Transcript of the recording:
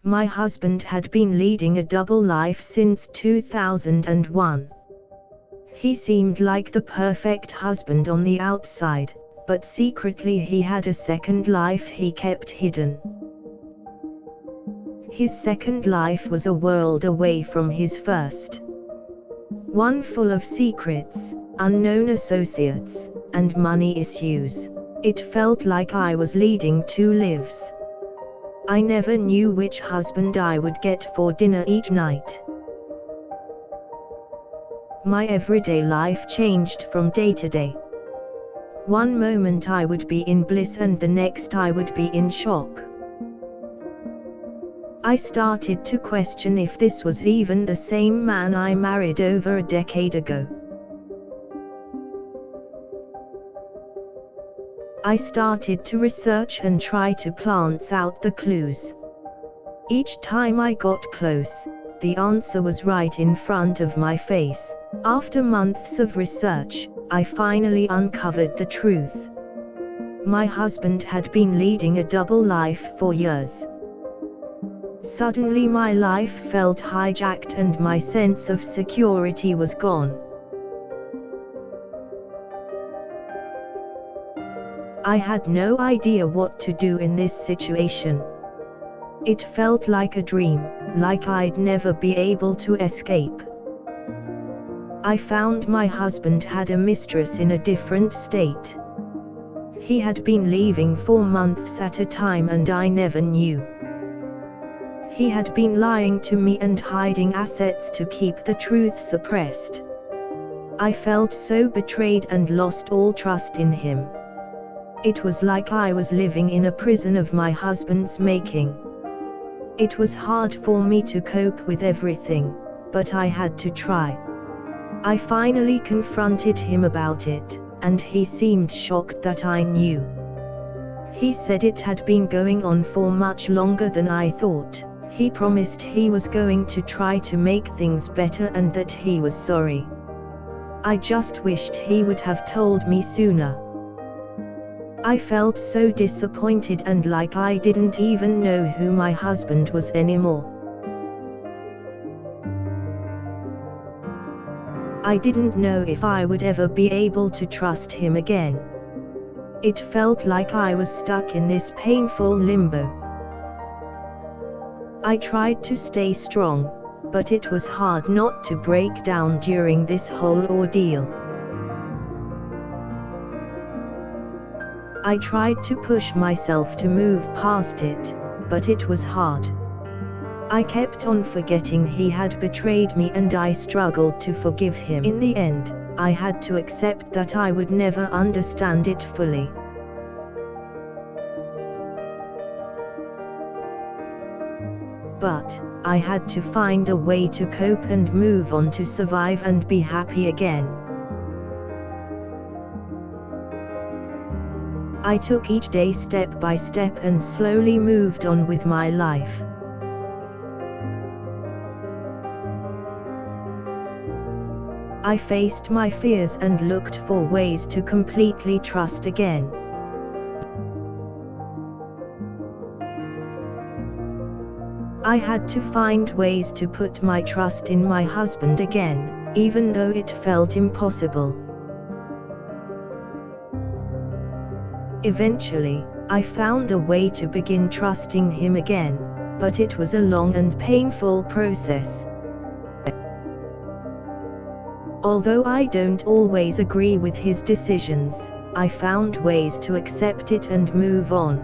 My husband had been leading a double life since 2001. He seemed like the perfect husband on the outside, but secretly he had a second life he kept hidden. His second life was a world away from his first. One full of secrets, unknown associates, and money issues. It felt like I was leading two lives. I never knew which husband I would get for dinner each night. My everyday life changed from day to day. One moment I would be in bliss and the next I would be in shock. I started to question if this was even the same man I married over a decade ago. I started to research and try to plant out the clues. Each time I got close, the answer was right in front of my face. After months of research, I finally uncovered the truth. My husband had been leading a double life for years. Suddenly my life felt hijacked and my sense of security was gone. I had no idea what to do in this situation. It felt like a dream, like I'd never be able to escape. I found my husband had a mistress in a different state. He had been leaving for months at a time and I never knew. He had been lying to me and hiding assets to keep the truth suppressed. I felt so betrayed and lost all trust in him. It was like I was living in a prison of my husband's making. It was hard for me to cope with everything, but I had to try. I finally confronted him about it, and he seemed shocked that I knew. He said it had been going on for much longer than I thought. He promised he was going to try to make things better and that he was sorry. I just wished he would have told me sooner. I felt so disappointed and like I didn't even know who my husband was anymore. I didn't know if I would ever be able to trust him again. It felt like I was stuck in this painful limbo. I tried to stay strong, but it was hard not to break down during this whole ordeal. I tried to push myself to move past it, but it was hard. I kept on forgetting he had betrayed me and I struggled to forgive him. In the end, I had to accept that I would never understand it fully. But I had to find a way to cope and move on to survive and be happy again. I took each day step by step and slowly moved on with my life. I faced my fears and looked for ways to completely trust again. I had to find ways to put my trust in my husband again, even though it felt impossible. Eventually, I found a way to begin trusting him again, but it was a long and painful process. Although I don't always agree with his decisions, I found ways to accept it and move on.